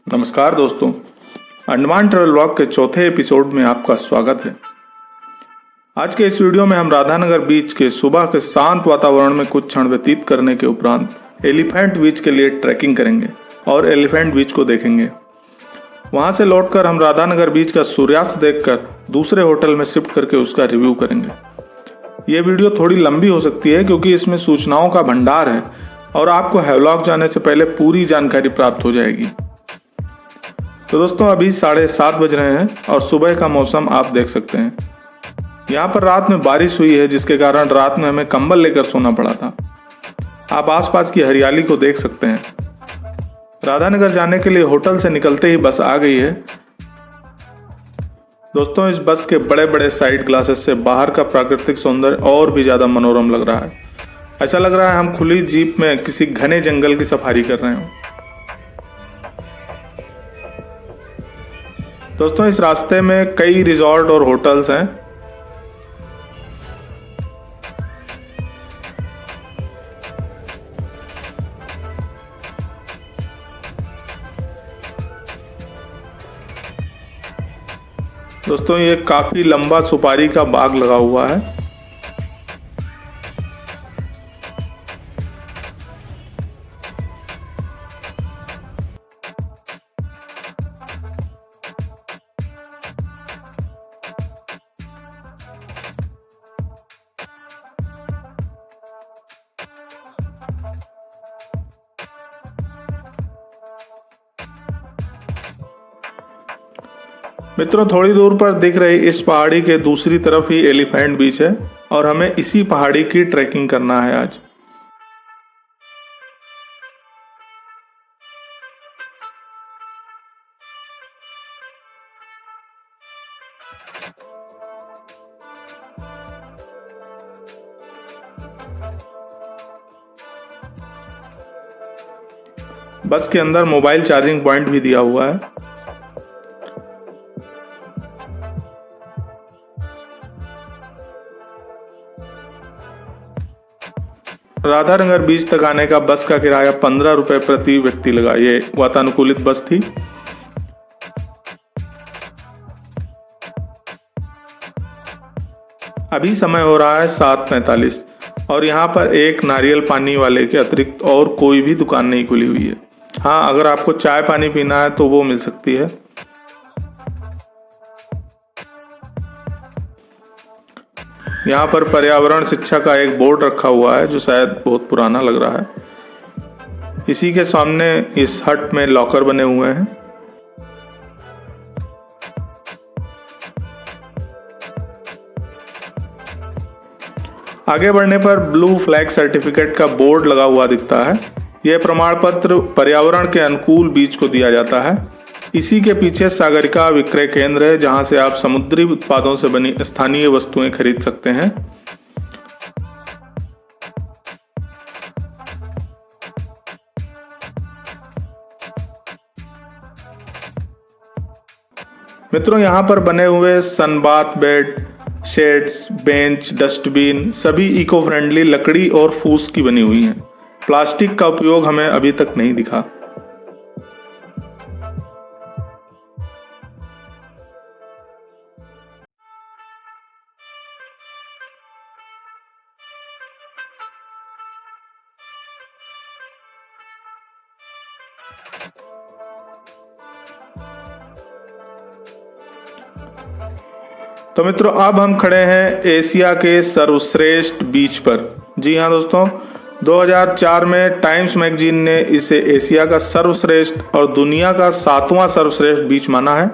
नमस्कार दोस्तों, Andaman travel vlog के चौथे एपिसोड में आपका स्वागत है। आज के इस वीडियो में हम राधानगर बीच के सुबह के शांत वातावरण में कुछ क्षण व्यतीत करने के उपरांत एलिफेंट बीच के लिए ट्रैकिंग करेंगे और एलिफेंट बीच को देखेंगे। वहां से लौटकर हम राधानगर बीच का सूर्यास्त देखकर दूसरे होटल में शिफ्ट करके उसका रिव्यू करेंगे। ये वीडियो थोड़ी लंबी हो सकती है क्योंकि इसमें सूचनाओं का भंडार है और आपको हैवलॉक जाने से पहले पूरी जानकारी प्राप्त हो जाएगी। तो दोस्तों, अभी 7:30 बज रहे हैं और सुबह का मौसम आप देख सकते हैं। यहाँ पर रात में बारिश हुई है जिसके कारण रात में हमें कंबल लेकर सोना पड़ा था। आप आसपास की हरियाली को देख सकते हैं। राधानगर जाने के लिए होटल से निकलते ही बस आ गई है। दोस्तों, इस बस के बड़े बड़े साइड ग्लासेस से बाहर का प्राकृतिक सौंदर्य और भी ज्यादा मनोरम लग रहा है। ऐसा लग रहा है हम खुली जीप में किसी घने जंगल की सफारी कर रहे हो। दोस्तों, इस रास्ते में कई रिजॉर्ट और होटल्स हैं। दोस्तों, ये काफी लंबा सुपारी का बाग लगा हुआ है। मित्रों, थोड़ी दूर पर दिख रही इस पहाड़ी के दूसरी तरफ ही एलिफेंट बीच है और हमें इसी पहाड़ी की ट्रैकिंग करना है आज। बस के अंदर मोबाइल चार्जिंग पॉइंट भी दिया हुआ है। राधानगर बीच तक आने का बस का किराया 15 रुपए प्रति व्यक्ति लगा। ये वातानुकूलित बस थी। अभी समय हो रहा है 7:45 और यहाँ पर एक नारियल पानी वाले के अतिरिक्त और कोई भी दुकान नहीं खुली हुई है। हाँ, अगर आपको चाय पानी पीना है तो वो मिल सकती है। यहाँ पर पर्यावरण शिक्षा का एक बोर्ड रखा हुआ है जो शायद बहुत पुराना लग रहा है। इसी के सामने इस हट में लॉकर बने हुए हैं। आगे बढ़ने पर ब्लू फ्लैग सर्टिफिकेट का बोर्ड लगा हुआ दिखता है। यह प्रमाण पत्र पर्यावरण के अनुकूल बीच को दिया जाता है। इसी के पीछे सागरिका विक्रय केंद्र है जहां से आप समुद्री उत्पादों से बनी स्थानीय वस्तुएं खरीद सकते हैं। मित्रों, यहां पर बने हुए sunbath bed, shades, bench, dustbin सभी इको फ्रेंडली लकड़ी और फूस की बनी हुई हैं। प्लास्टिक का उपयोग हमें अभी तक नहीं दिखा। तो मित्रों, अब हम खड़े हैं एशिया के सर्वश्रेष्ठ बीच पर। जी हाँ दोस्तों, 2004 में टाइम्स मैगजीन ने इसे एशिया का सर्वश्रेष्ठ और दुनिया का 7वां सर्वश्रेष्ठ बीच माना है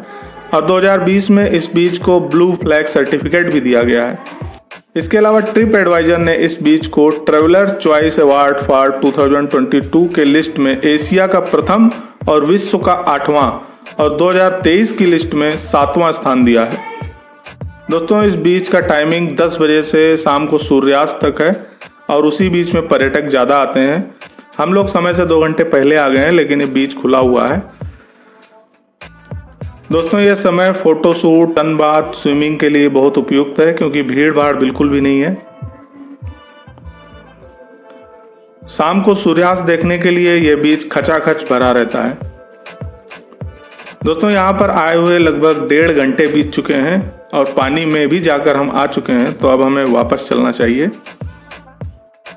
और 2020 में इस बीच को ब्लू फ्लैग सर्टिफिकेट भी दिया गया है। इसके अलावा ट्रिप एडवाइजर ने इस बीच को ट्रेवलर चॉइस अवार्ड फॉर 2022 के लिस्ट में एशिया का प्रथम और विश्व का 8वां और 2023 की लिस्ट में 7वां स्थान दिया है। दोस्तों, इस बीच का टाइमिंग 10 बजे से शाम को सूर्यास्त तक है और उसी बीच में पर्यटक ज़्यादा आते हैं। हम लोग समय से 2 घंटे पहले आ गए हैं लेकिन ये बीच खुला हुआ है। दोस्तों, ये समय फोटोशूट, सन बाथ, स्विमिंग के लिए बहुत उपयुक्त है क्योंकि भीड़ भाड़ बिल्कुल भी नहीं है। शाम को सूर्यास्त देखने के लिए यह बीच खचाखच भरा रहता है। दोस्तों यहाँ पर आए हुए लगभग 1.5 घंटे बीत चुके हैं और पानी में भी जाकर हम आ चुके हैं, तो अब हमें वापस चलना चाहिए।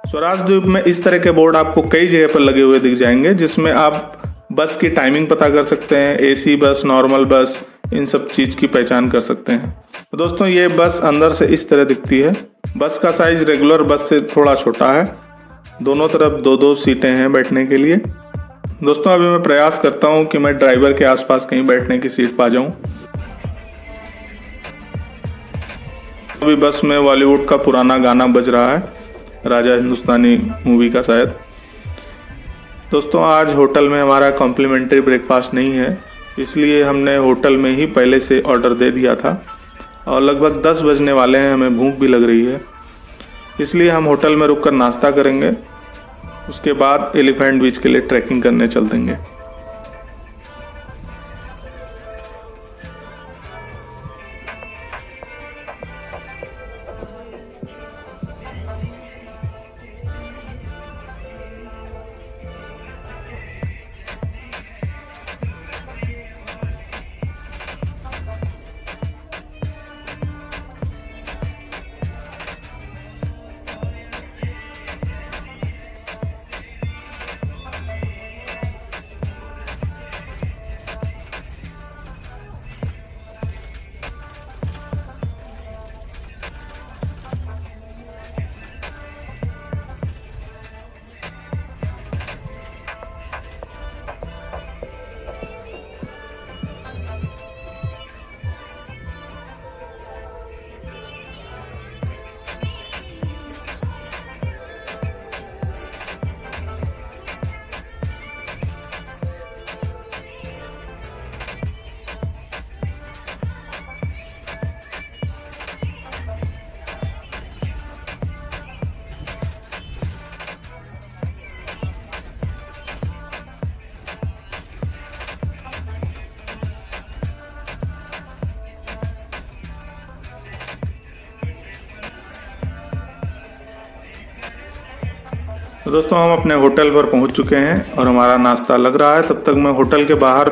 स्वराज द्वीप में इस तरह के बोर्ड आपको कई जगह पर लगे हुए दिख जाएंगे, जिसमें आप बस की टाइमिंग पता कर सकते हैं, एसी बस, नॉर्मल बस, इन सब चीज़ की पहचान कर सकते हैं। तो दोस्तों ये बस अंदर से इस तरह दिखती है। बस का साइज रेगुलर बस से थोड़ा छोटा है। दोनों तरफ 2-2 सीटें हैं बैठने के लिए। दोस्तों अभी मैं प्रयास करता हूँ कि मैं ड्राइवर के आसपास कहीं बैठने की सीट पा जाऊँ। अभी बस में बॉलीवुड का पुराना गाना बज रहा है, राजा हिंदुस्तानी मूवी का शायद। दोस्तों आज होटल में हमारा कॉम्प्लीमेंट्री ब्रेकफास्ट नहीं है, इसलिए हमने होटल में ही पहले से ऑर्डर दे दिया था और लगभग 10 बजने वाले हैं, हमें भूख भी लग रही है, इसलिए हम होटल में रुककर नाश्ता करेंगे। उसके बाद एलिफेंट बीच के लिए ट्रैकिंग करने चल देंगे। तो दोस्तों हम अपने होटल पर पहुंच चुके हैं और हमारा नाश्ता लग रहा है। तब तक मैं होटल के बाहर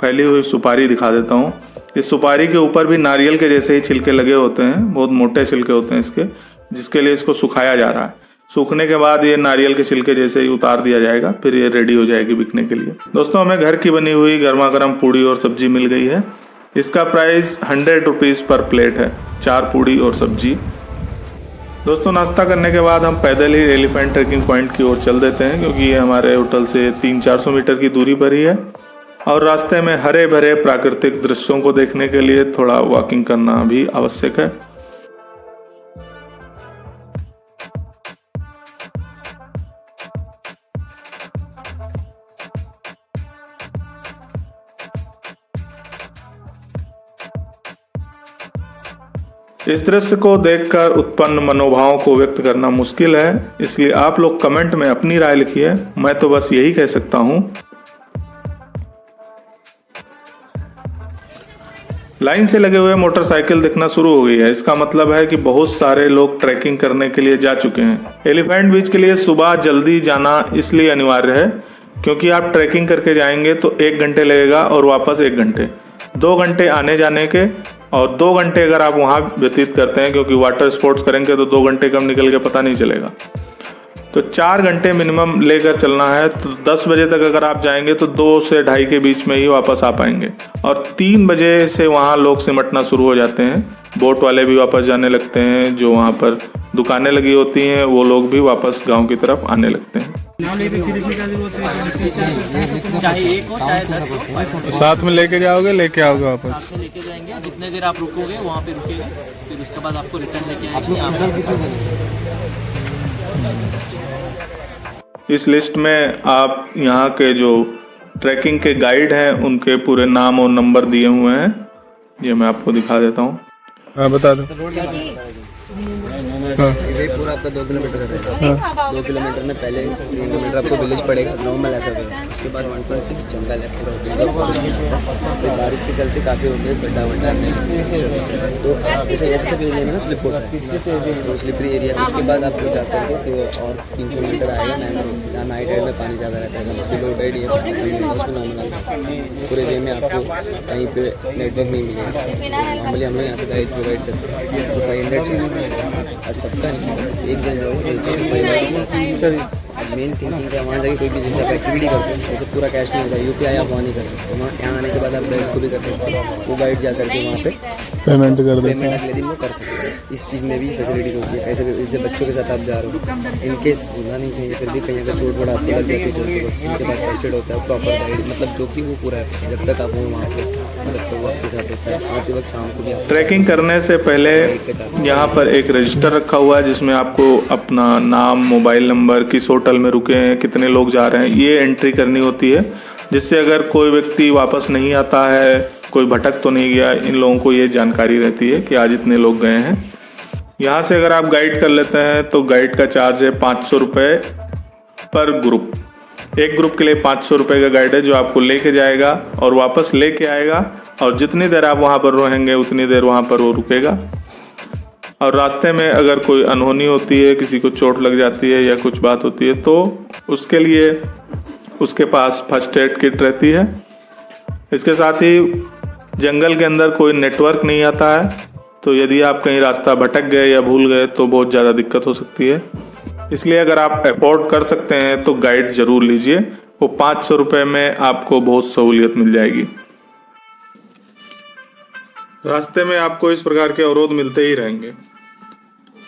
फैली हुई सुपारी दिखा देता हूं। इस सुपारी के ऊपर भी नारियल के जैसे ही छिलके लगे होते हैं, बहुत मोटे छिलके होते हैं इसके, जिसके लिए इसको सुखाया जा रहा है। सूखने के बाद ये नारियल के छिलके जैसे ही उतार दिया जाएगा, फिर ये रेडी हो जाएगी बिकने के लिए। दोस्तों हमें घर की बनी हुई गर्मा गर्म पूड़ी और सब्जी मिल गई है। इसका प्राइस 100 रुपीज़ पर प्लेट है, 4 पूड़ी और सब्जी। दोस्तों नाश्ता करने के बाद हम पैदल ही एलिफेंट ट्रैकिंग पॉइंट की ओर चल देते हैं, क्योंकि ये हमारे होटल से 300-400 मीटर की दूरी पर ही है और रास्ते में हरे भरे प्राकृतिक दृश्यों को देखने के लिए थोड़ा वॉकिंग करना भी आवश्यक है। इस दृश्य को देखकर उत्पन्न मनोभावों को व्यक्त करना मुश्किल है, इसलिए आप लोग कमेंट में अपनी राय लिखिए। मैं तो बस यही कह सकता हूं। लाइन से लगे हुए मोटरसाइकिल दिखना शुरू हो गई है। इसका मतलब है कि बहुत सारे लोग ट्रैकिंग करने के लिए जा चुके हैं। एलिफेंट बीच के लिए सुबह जल्दी जाना इसलिए अनिवार्य है क्योंकि आप ट्रैकिंग करके जाएंगे तो 1 घंटे लगेगा और वापस 1 घंटे, 2 घंटे आने जाने के, और 2 घंटे अगर आप वहाँ व्यतीत करते हैं, क्योंकि वाटर स्पोर्ट्स करेंगे तो 2 घंटे कब निकल के पता नहीं चलेगा, तो 4 घंटे मिनिमम लेकर चलना है। तो 10 बजे तक अगर आप जाएंगे तो 2 से 2:30 के बीच में ही वापस आ पाएंगे। और 3 बजे से वहाँ लोग सिमटना शुरू हो जाते हैं। बोट वाले भी वापस जाने लगते हैं, जो वहाँ पर दुकानें लगी होती हैं वो लोग भी वापस गाँव की तरफ आने लगते हैं। चाहे 1 हो चाहे 10 हो, साथ में लेके जाओगे, लेके आओगे वापस? साथ में लेके जाएंगे। जितने देर आप रुकोगे वहाँ पे रुकेगा, फिर उसके बाद आपको रिटर्न लेके आएंगे। इस लिस्ट में आप यहाँ के जो ट्रैकिंग के गाइड हैं उनके पूरे नाम और नंबर दिए हुए हैं, ये मैं आपको दिखा देता हूँ। हाँ बता दो। ये पूरा आपका 2 किलोमीटर का रहेगा। 2 किलोमीटर में पहले 3 किलोमीटर आपको विलेज पड़ेगा, नॉर्मल ऐसा रहेगा। उसके बाद 1.6 जंगल है, पूरा रिजर्व फॉरेस्ट में आता है। तो बारिश के चलते काफ़ी होते हैं गड्ढा वड्ढा में, तो ऐसे ऐसे सब एरिया में ना स्लिप होता है, तो स्लिपरी एरिया। उसके बाद आप लोग जाते हैं तो और 3 किलोमीटर आएगा मैंग्रोव, जहाँ नाइट टाइम में पानी ज़्यादा रहता है। अभी लो टाइड उसमें नॉर्मल पूरे डे में आपको कहीं पे नेटवर्क नहीं मिलेगा। नॉर्मली हम लोग यहाँ से गाइड प्रोवाइड करते हैं, तो 500 और सबका एक जन मेन थिंकिंग है। वहाँ जाके कोई भी जैसे आप एक्टिविटी करते हैं, जैसे पूरा कैश नहीं होता, यूपीआई आप वहाँ नहीं कर सकते। वहाँ यहाँ आने के बाद आप गाइड को भी कर सकते हैं, वो गाइड जा करके वहाँ पे पेमेंट कर देते पेमेंट अगले दिन वो कर सकते हैं। इस चीज़ में भी फैसिलिटीज़ होती है। ऐसे जैसे बच्चों के साथ आप जा रहे हो, इनकेस होना नहीं चाहिए, फिर भी कहीं अगर चोट वोट आपको लग जाती है, चोट उनके पास फर्स्ट एड होता है, प्रॉपर गाइड, मतलब जो कि वो पूरा है जब तक आप हो वहाँ पे, जब तक वो आपके साथ होता है। आते वक्त शाम को भी आप ट्रैकिंग करने से पहले यहाँ पर एक रजिस्टर रखा हुआ है जिसमें आपको अपना नाम, मोबाइल नंबर, किस होटल में रुके हैं, कितने लोग जा रहे हैं, ये एंट्री करनी होती है, जिससे अगर कोई व्यक्ति वापस नहीं आता है, कोई भटक तो नहीं गया, इन लोगों को ये जानकारी रहती है कि आज इतने लोग गए हैं। यहाँ से अगर आप गाइड कर लेते हैं तो गाइड का चार्ज है 500 रुपये पर ग्रुप। एक ग्रुप के लिए 500 रुपये का गाइड है जो आपको लेके जाएगा और वापस लेके आएगा, और जितनी देर आप वहाँ पर रहेंगे उतनी देर वहाँ पर वो रुकेगा। और रास्ते में अगर कोई अनहोनी होती है, किसी को चोट लग जाती है या कुछ बात होती है, तो उसके लिए उसके पास फर्स्ट एड किट रहती है। इसके साथ ही जंगल के अंदर कोई नेटवर्क नहीं आता है, तो यदि आप कहीं रास्ता भटक गए या भूल गए तो बहुत ज़्यादा दिक्कत हो सकती है। इसलिए अगर आप अफोर्ड कर सकते हैं तो गाइड ज़रूर लीजिए, वो 500 रुपये में आपको बहुत सहूलियत मिल जाएगी। रास्ते में आपको इस प्रकार के अवरोध मिलते ही रहेंगे।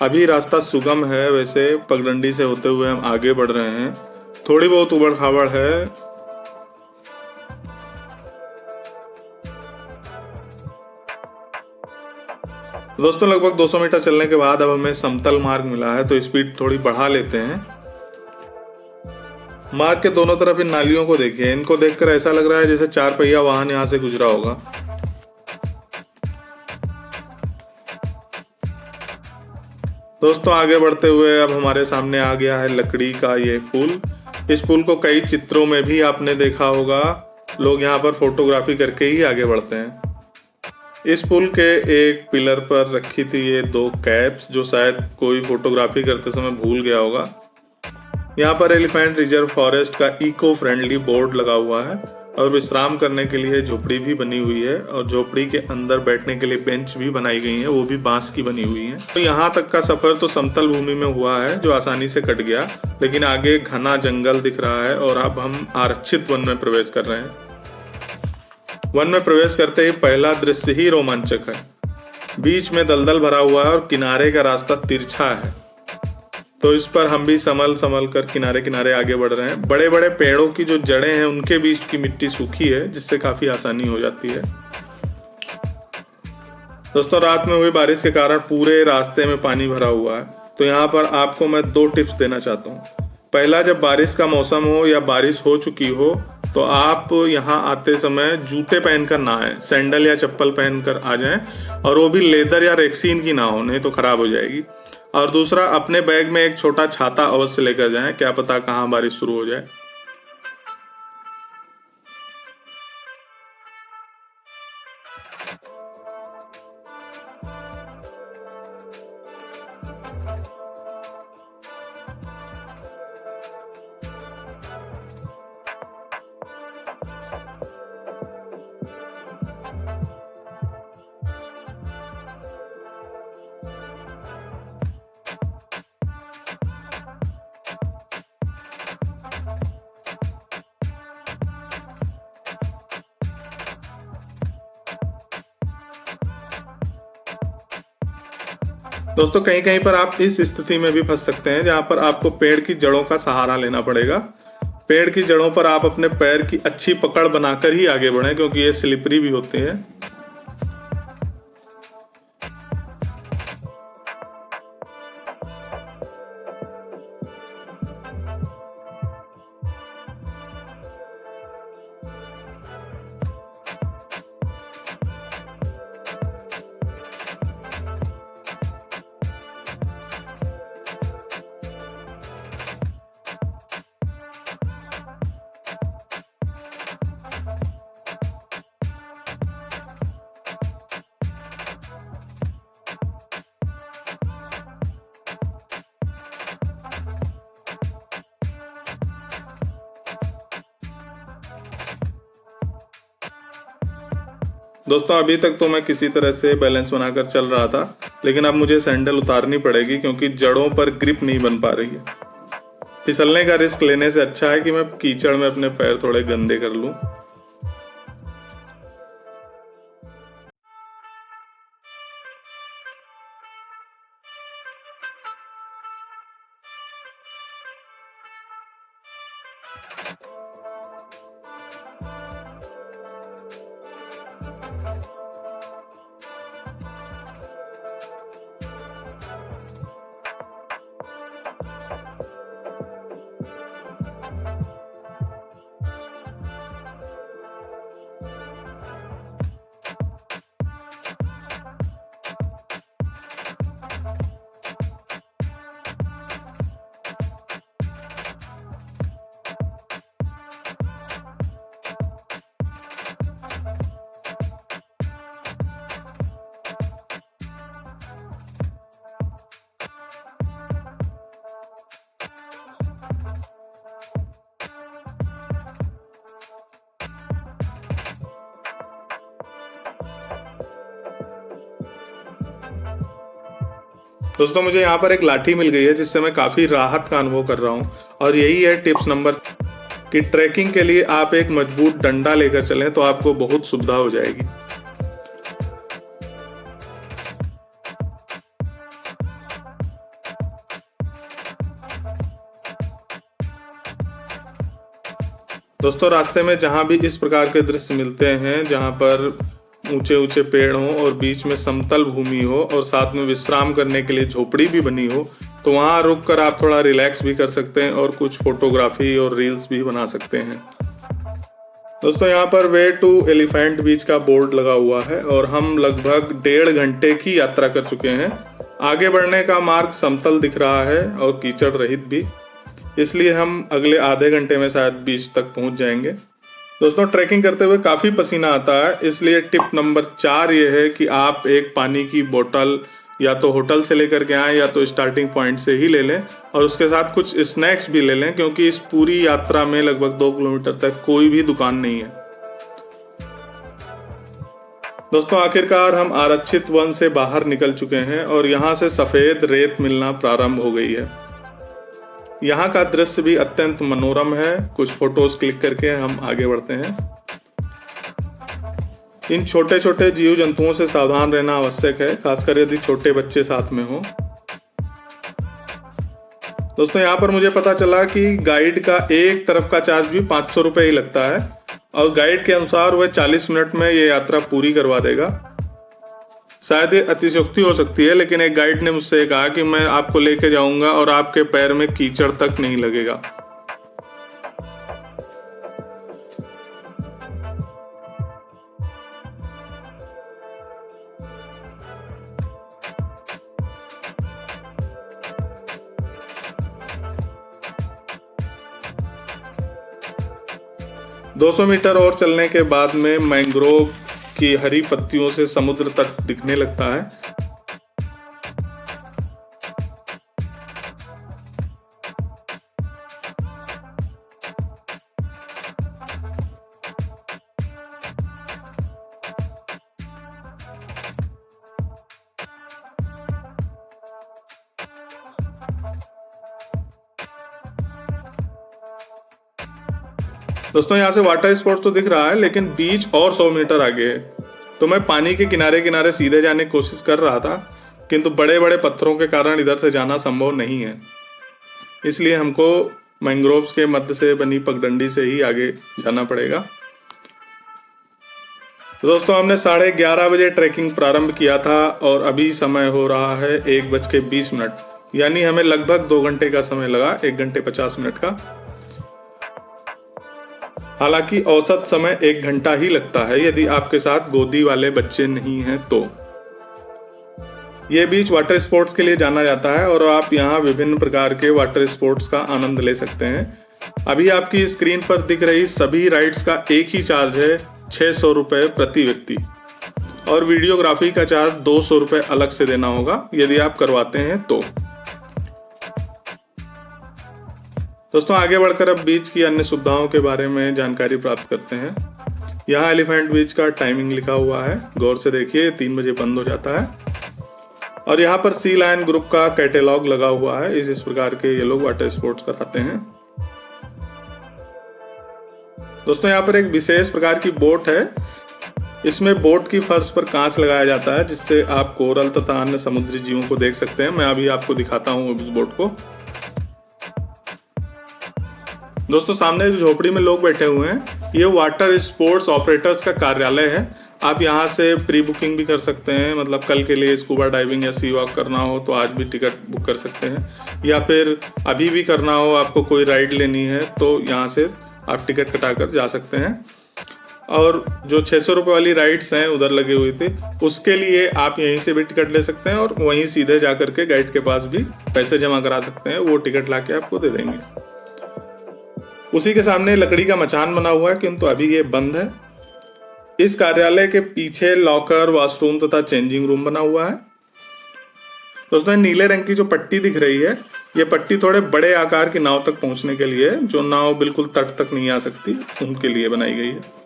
अभी रास्ता सुगम है, वैसे पगडंडी से होते हुए हम आगे बढ़ रहे हैं। थोड़ी बहुत उबड़ खाबड़ है। दोस्तों लगभग 200 मीटर चलने के बाद अब हमें समतल मार्ग मिला है, तो स्पीड थोड़ी बढ़ा लेते हैं। मार्ग के दोनों तरफ इन नालियों को देखिए, इनको देखकर ऐसा लग रहा है जैसे 4 पहिया वाहन यहाँ से गुजरा होगा। दोस्तों आगे बढ़ते हुए अब हमारे सामने आ गया है लकड़ी का ये पुल। इस पुल को कई चित्रों में भी आपने देखा होगा, लोग यहाँ पर फोटोग्राफी करके ही आगे बढ़ते हैं। इस पुल के एक पिलर पर रखी थी ये 2 कैप्स, जो शायद कोई फोटोग्राफी करते समय भूल गया होगा। यहाँ पर एलिफेंट रिजर्व फॉरेस्ट का इको फ्रेंडली बोर्ड लगा हुआ है, और विश्राम करने के लिए झोपड़ी भी बनी हुई है, और झोपड़ी के अंदर बैठने के लिए बेंच भी बनाई गई है, वो भी बांस की बनी हुई है। तो यहाँ तक का सफर तो समतल भूमि में हुआ है, जो आसानी से कट गया, लेकिन आगे घना जंगल दिख रहा है और अब हम आरक्षित वन में प्रवेश कर रहे हैं। वन में प्रवेश करते ही पहला दृश्य ही रोमांचक है। बीच में दलदल भरा हुआ है और किनारे का रास्ता तिरछा है, तो इस पर हम भी संभल कर किनारे किनारे आगे बढ़ रहे हैं। बड़े बड़े पेड़ों की जो जड़ें हैं उनके बीच की मिट्टी सूखी है, जिससे काफी आसानी हो जाती है। दोस्तों रात में हुई बारिश के कारण पूरे रास्ते में पानी भरा हुआ है, तो यहाँ पर आपको मैं 2 टिप्स देना चाहता हूँ। पहला, जब बारिश का मौसम हो या बारिश हो चुकी हो तो आप यहाँ आते समय जूते पहनकर ना आए, सैंडल या चप्पल पहनकर आ जाएं, और वो भी लेदर या रेक्सीन की ना हो, नहीं तो खराब हो जाएगी। और दूसरा, अपने बैग में एक छोटा छाता अवश्य लेकर जाएं, क्या पता कहाँ बारिश शुरू हो जाए। दोस्तों कहीं कहीं पर आप इस स्थिति में भी फंस सकते हैं जहां पर आपको पेड़ की जड़ों का सहारा लेना पड़ेगा। पेड़ की जड़ों पर आप अपने पैर की अच्छी पकड़ बनाकर ही आगे बढ़ें, क्योंकि ये स्लिपरी भी होती है। दोस्तों अभी तक तो मैं किसी तरह से बैलेंस बनाकर चल रहा था, लेकिन अब मुझे सैंडल उतारनी पड़ेगी क्योंकि जड़ों पर ग्रिप नहीं बन पा रही है। फिसलने का रिस्क लेने से अच्छा है कि मैं कीचड़ में अपने पैर थोड़े गंदे कर लूं। दोस्तों मुझे यहाँ पर एक लाठी मिल गई है जिससे मैं काफ़ी राहत का अनुभव कर रहा हूँ, और यही है टिप्स नंबर कि ट्रैकिंग के लिए आप एक मजबूत डंडा लेकर चलें तो आपको बहुत सुविधा हो जाएगी। दोस्तों रास्ते में जहाँ भी इस प्रकार के दृश्य मिलते हैं, जहाँ पर ऊंचे ऊंचे पेड़ हों और बीच में समतल भूमि हो और साथ में विश्राम करने के लिए झोपड़ी भी बनी हो, तो वहाँ रुक कर आप थोड़ा रिलैक्स भी कर सकते हैं और कुछ फोटोग्राफी और रील्स भी बना सकते हैं। दोस्तों यहाँ पर वे टू एलिफेंट बीच का बोर्ड लगा हुआ है और हम लगभग 1.5 घंटे की यात्रा कर चुके हैं। आगे बढ़ने का मार्ग समतल दिख रहा है और कीचड़ रहित भी, इसलिए हम अगले आधे घंटे में शायद बीच तक पहुंच जाएंगे। दोस्तों ट्रैकिंग करते हुए काफ़ी पसीना आता है, इसलिए टिप नंबर 4 ये है कि आप एक पानी की बोतल या तो होटल से लेकर के आएँ या तो स्टार्टिंग पॉइंट से ही ले लें, और उसके साथ कुछ स्नैक्स भी ले लें क्योंकि इस पूरी यात्रा में लगभग 2 किलोमीटर तक कोई भी दुकान नहीं है। दोस्तों आखिरकार हम आरक्षित वन से बाहर निकल चुके हैं और यहाँ से सफ़ेद रेत मिलना प्रारंभ हो गई है। यहाँ का दृश्य भी अत्यंत मनोरम है। कुछ फोटोज क्लिक करके हम आगे बढ़ते हैं। इन छोटे छोटे जीव जंतुओं से सावधान रहना आवश्यक है, खासकर यदि छोटे बच्चे साथ में हों। दोस्तों यहाँ पर मुझे पता चला कि गाइड का एक तरफ का चार्ज भी 500 रुपये ही लगता है और गाइड के अनुसार वह 40 मिनट में ये यात्रा पूरी करवा देगा। शायद ये अतिशयोक्ति हो सकती है, लेकिन एक गाइड ने मुझसे कहा कि मैं आपको लेके जाऊंगा और आपके पैर में कीचड़ तक नहीं लगेगा। दो 200 मीटर और चलने के बाद में मैंग्रोव की हरी पत्तियों से समुद्र तट दिखने लगता है। दोस्तों यहाँ से वाटर स्पोर्ट्स तो दिख रहा है, लेकिन बीच और 100 मीटर आगे है। तो मैं पानी के किनारे किनारे सीधे जाने की कोशिश कर रहा था, किंतु बड़े बड़े पत्थरों के कारण इधर से जाना संभव नहीं है, इसलिए हमको मैंग्रोव्स के मध्य से बनी पगडंडी से ही आगे जाना पड़ेगा। तो दोस्तों हमने 11:30 बजे ट्रैकिंग प्रारंभ किया था और अभी समय हो रहा है 1:20, यानी हमें लगभग 2 घंटे का समय लगा, 1 घंटे 50 मिनट का। हालांकि औसत समय 1 घंटा ही लगता है यदि आपके साथ गोदी वाले बच्चे नहीं हैं तो। ये बीच वाटर स्पोर्ट्स के लिए जाना जाता है और आप यहाँ विभिन्न प्रकार के वाटर स्पोर्ट्स का आनंद ले सकते हैं। अभी आपकी स्क्रीन पर दिख रही सभी राइड्स का एक ही चार्ज है, 600 रुपये प्रति व्यक्ति, और वीडियोग्राफी का चार्ज 200 रुपये अलग से देना होगा यदि आप करवाते हैं तो। दोस्तों आगे बढ़कर अब बीच की अन्य सुविधाओं के बारे में जानकारी प्राप्त करते हैं। यहाँ एलिफेंट बीच का टाइमिंग लिखा हुआ है, गौर से देखिए 3 बजे बंद हो जाता है। और यहाँ पर सी लायन ग्रुप का कैटेलॉग लगा हुआ है। इस प्रकार के ये लोग वाटर स्पोर्ट्स कराते हैं। दोस्तों यहाँ पर एक विशेष प्रकार की बोट है। इसमें बोट की फर्श पर कांच लगाया जाता है, जिससे आप कोरल तथा अन्य समुद्री जीवों को देख सकते हैं। मैं अभी आपको दिखाता हूँ उस बोट को। दोस्तों सामने जो झोपड़ी में लोग बैठे हुए हैं, ये वाटर स्पोर्ट्स ऑपरेटर्स का कार्यालय है। आप यहाँ से प्री बुकिंग भी कर सकते हैं, मतलब कल के लिए स्कूबा डाइविंग या सी वॉक करना हो तो आज भी टिकट बुक कर सकते हैं, या फिर अभी भी करना हो, आपको कोई राइड लेनी है तो यहाँ से आप टिकट कटाकर जा सकते हैं। और जो 600 रुपये वाली राइड्स हैं उधर लगी हुई थी, उसके लिए आप यहीं से भी टिकट ले सकते हैं और वहीं सीधे जा करके गाइड के पास भी पैसे जमा करा सकते हैं, वो टिकट ला के आपको दे देंगे। उसी के सामने लकड़ी का मचान बना हुआ है, किंतु अभी ये बंद है। इस कार्यालय के पीछे लॉकर, वॉशरूम तथा चेंजिंग रूम बना हुआ है। दोस्तों नीले रंग की जो पट्टी दिख रही है, ये पट्टी थोड़े बड़े आकार की नाव तक पहुंचने के लिए, जो नाव बिल्कुल तट तक नहीं आ सकती, उनके लिए बनाई गई है।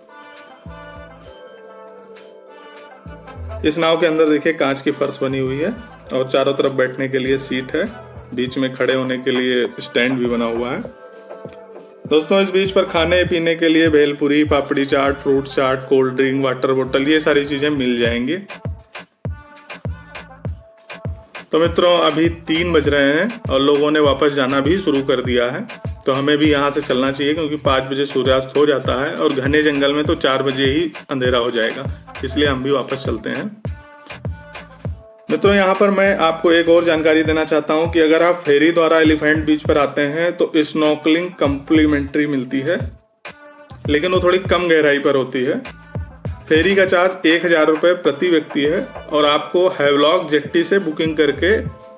इस नाव के अंदर देखिए कांच की फर्श बनी हुई है और चारों तरफ बैठने के लिए सीट है, बीच में खड़े होने के लिए स्टैंड भी बना हुआ है। दोस्तों इस बीच पर खाने पीने के लिए भेलपुरी, पापड़ी चाट, फ्रूट चाट, कोल्ड ड्रिंक, वाटर बोतल, ये सारी चीजें मिल जाएंगी। तो मित्रों अभी 3 बज रहे हैं और लोगों ने वापस जाना भी शुरू कर दिया है, तो हमें भी यहाँ से चलना चाहिए, क्योंकि 5 बजे सूर्यास्त हो जाता है और घने जंगल में तो 4 बजे ही अंधेरा हो जाएगा, इसलिए हम भी वापस चलते हैं। मित्रों यहाँ पर मैं आपको एक और जानकारी देना चाहता हूँ कि अगर आप फेरी द्वारा एलिफेंट बीच पर आते हैं तो स्नॉर्कलिंग कम्प्लीमेंट्री मिलती है, लेकिन वो थोड़ी कम गहराई पर होती है। फेरी का चार्ज 1000 रुपये प्रति व्यक्ति है और आपको हैवलॉक जेट्टी से बुकिंग करके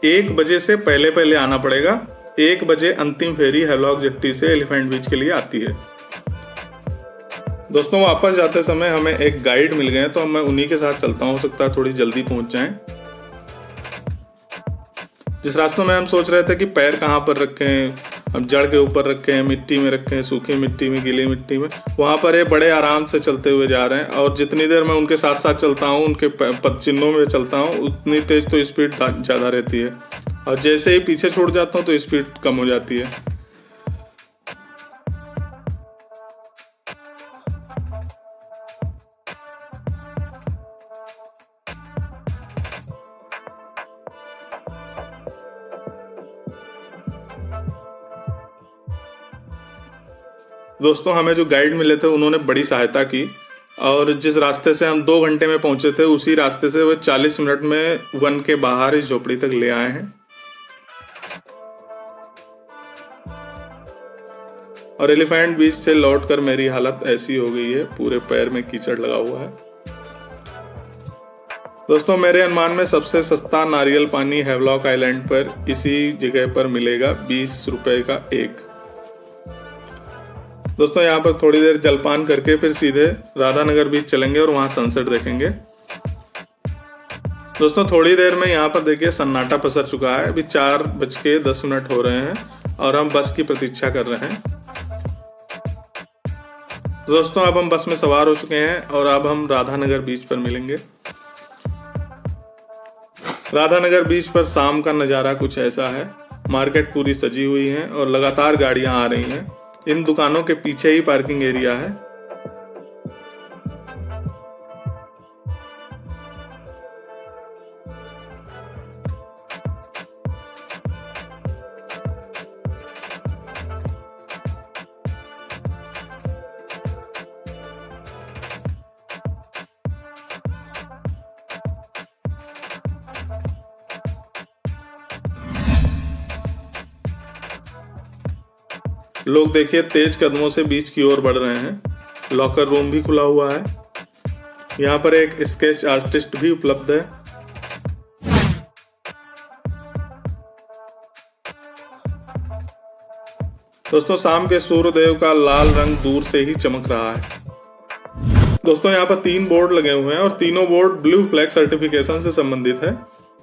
1 बजे से पहले आना पड़ेगा। 1 बजे अंतिम फेरी हैवलॉक जेट्टी से एलिफेंट बीच के लिए आती है। दोस्तों वापस जाते समय हमें एक गाइड मिल गए, तो मैं उन्हीं के साथ चलता हूँ, हो सकता है थोड़ी जल्दी पहुंच जाएं। जिस रास्तों में हम सोच रहे थे कि पैर कहाँ पर रखें, हम जड़ के ऊपर रखें, मिट्टी में रखें, सूखी मिट्टी में, गीली मिट्टी में, वहाँ पर ये बड़े आराम से चलते हुए जा रहे हैं। और जितनी देर मैं उनके साथ साथ चलता हूँ, उनके पद चिन्हों में चलता हूँ, उतनी तेज तो स्पीड ज़्यादा रहती है, और जैसे ही पीछे छूट जाता हूँ तो स्पीड कम हो जाती है। दोस्तों हमें जो गाइड मिले थे उन्होंने बड़ी सहायता की, और जिस रास्ते से हम 2 घंटे में पहुंचे थे, उसी रास्ते से वो 40 मिनट में वन के बाहर इस झोपड़ी तक ले आए हैं। और एलिफेंट बीच से लौटकर मेरी हालत ऐसी हो गई है, पूरे पैर में कीचड़ लगा हुआ है। दोस्तों मेरे अनुमान में सबसे सस्ता नारियल पानी हैवलॉक आइलैंड पर इसी जगह पर मिलेगा, 20 रुपए का एक। दोस्तों यहाँ पर थोड़ी देर जलपान करके फिर सीधे राधानगर बीच चलेंगे और वहाँ सनसेट देखेंगे। दोस्तों थोड़ी देर में यहाँ पर देखिए सन्नाटा पसर चुका है। अभी 4:10 हो रहे हैं और हम बस की प्रतीक्षा कर रहे हैं। दोस्तों अब हम बस में सवार हो चुके हैं और अब हम राधानगर बीच पर मिलेंगे। राधानगर बीच पर शाम का नज़ारा कुछ ऐसा है। मार्केट पूरी सजी हुई है और लगातार गाड़ियां आ रही हैं। इन दुकानों के पीछे ही पार्किंग एरिया है। लोग देखिए तेज कदमों से बीच की ओर बढ़ रहे हैं। लॉकर रूम भी खुला हुआ है। यहाँ पर एक स्केच आर्टिस्ट भी उपलब्ध है। दोस्तों शाम के सूर्यदेव का लाल रंग दूर से ही चमक रहा है। दोस्तों यहाँ पर 3 बोर्ड लगे हुए हैं और तीनों बोर्ड ब्लू फ्लैग सर्टिफिकेशन से संबंधित है।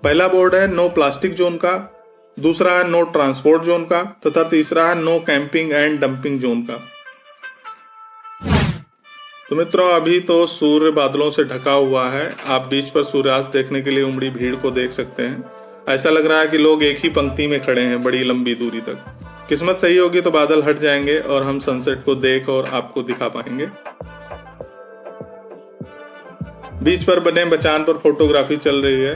पहला बोर्ड है नो प्लास्टिक जोन का, दूसरा है नो ट्रांसपोर्ट जोन का तथा तीसरा है no camping and dumping zone का। तो मित्रों, अभी तो सूर्य बादलों से ढका हुआ है। आप बीच पर सूर्यास्त देखने के लिए उमड़ी भीड़ को देख सकते हैं। ऐसा लग रहा है कि लोग एक ही पंक्ति में खड़े हैं बड़ी लंबी दूरी तक। किस्मत सही होगी तो बादल हट जाएंगे और हम सनसेट को देख और आपको दिखा पाएंगे। बीच पर बने मचान पर फोटोग्राफी चल रही है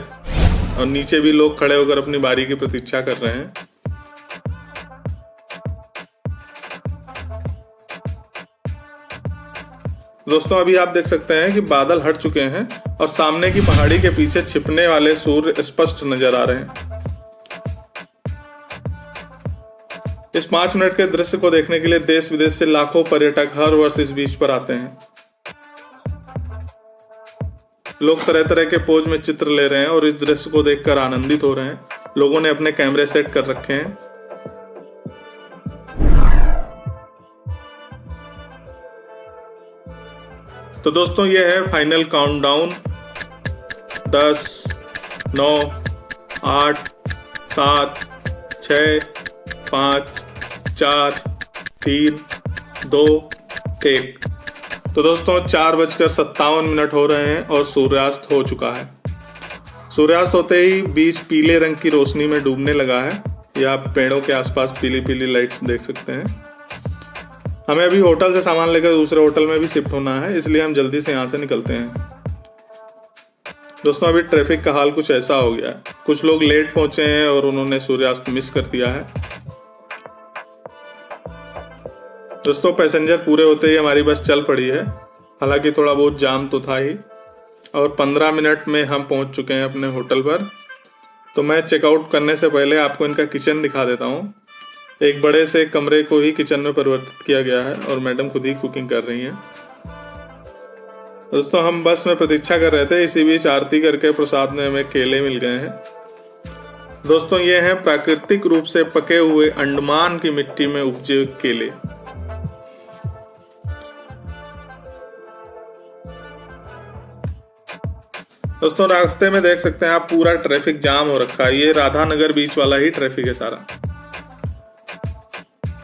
और नीचे भी लोग खड़े होकर अपनी बारी की प्रतीक्षा कर रहे हैं। दोस्तों, अभी आप देख सकते हैं कि बादल हट चुके हैं और सामने की पहाड़ी के पीछे छिपने वाले सूर्य स्पष्ट नजर आ रहे हैं। इस 5 मिनट के दृश्य को देखने के लिए देश विदेश से लाखों पर्यटक हर वर्ष इस बीच पर आते हैं। लोग तरह तरह के पोज में चित्र ले रहे हैं और इस दृश्य को देखकर आनंदित हो रहे हैं। लोगों ने अपने कैमरे सेट कर रखे हैं। तो दोस्तों, ये है फाइनल काउंटडाउन। 10, 9, 8, 7, 6, 5, 4, 3, 2, 1। तो दोस्तों, 4:57 हो रहे हैं और सूर्यास्त हो चुका है। सूर्यास्त होते ही बीच पीले रंग की रोशनी में डूबने लगा है। ये आप पेड़ों के आसपास पीली पीली लाइट्स देख सकते हैं। हमें अभी होटल से सामान लेकर दूसरे होटल में भी शिफ्ट होना है, इसलिए हम जल्दी से यहाँ से निकलते हैं। दोस्तों, अभी ट्रैफिक का हाल कुछ ऐसा हो गया है। कुछ लोग लेट पहुंचे हैं और उन्होंने सूर्यास्त मिस कर दिया है। दोस्तों, पैसेंजर पूरे होते ही हमारी बस चल पड़ी है। हालांकि थोड़ा बहुत जाम तो था ही और 15 मिनट में हम पहुंच चुके हैं अपने होटल पर। तो मैं चेकआउट करने से पहले आपको इनका किचन दिखा देता हूँ। एक बड़े से कमरे को ही किचन में परिवर्तित किया गया है और मैडम खुद ही कुकिंग कर रही हैं। दोस्तों, हम बस में प्रतीक्षा कर रहे थे, इसी बीच आरती करके प्रसाद में हमें केले मिल गए हैं। दोस्तों, ये हैं प्राकृतिक रूप से पके हुए अंडमान की मिट्टी में उपजे केले। दोस्तों, रास्ते में देख सकते हैं आप पूरा ट्रैफिक जाम हो रखा है। ये राधानगर बीच वाला ही ट्रैफिक है सारा।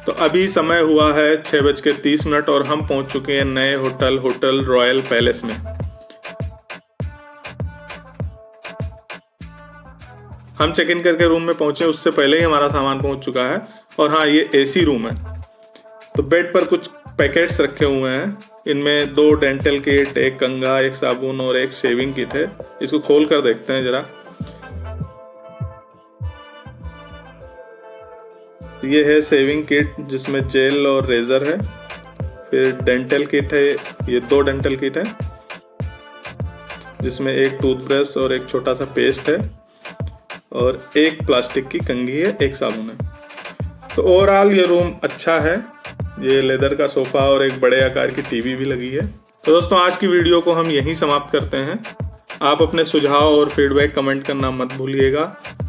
तो अभी समय हुआ है 6:30 और हम पहुंच चुके हैं नए होटल रॉयल पैलेस में। हम चेक इन करके रूम में पहुंचे उससे पहले ही हमारा सामान पहुंच चुका है। और हाँ, ये एसी रूम है। तो बेड पर कुछ पैकेट्स रखे हुए हैं। इनमें 2 डेंटल किट, एक कंघा, एक साबुन और एक शेविंग किट है। इसको खोल कर देखते हैं जरा। ये है शेविंग किट जिसमें जेल और रेजर है। फिर डेंटल किट है, ये 2 डेंटल किट है जिसमें एक टूथब्रश और एक छोटा सा पेस्ट है और एक प्लास्टिक की कंघी है, एक साबुन है। तो ओवरऑल ये रूम अच्छा है। ये लेदर का सोफा और एक बड़े आकार की टीवी भी लगी है। तो दोस्तों, आज की वीडियो को हम यहीं समाप्त करते हैं। आप अपने सुझाव और फीडबैक कमेंट करना मत भूलिएगा।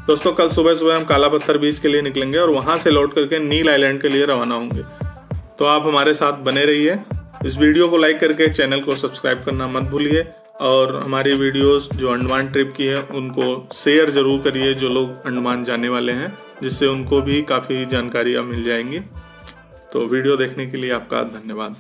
दोस्तों, कल सुबह हम काला पत्थर बीच के लिए निकलेंगे और वहां से लौट करके नील आइलैंड के लिए रवाना होंगे। तो आप हमारे साथ बने रहिए। इस वीडियो को लाइक करके चैनल को सब्सक्राइब करना मत भूलिए और हमारी वीडियोस जो अंडमान ट्रिप की है उनको शेयर जरूर करिए जो लोग अंडमान जाने वाले हैं, जिससे उनको भी काफ़ी जानकारियाँ मिल जाएंगी। तो वीडियो देखने के लिए आपका धन्यवाद।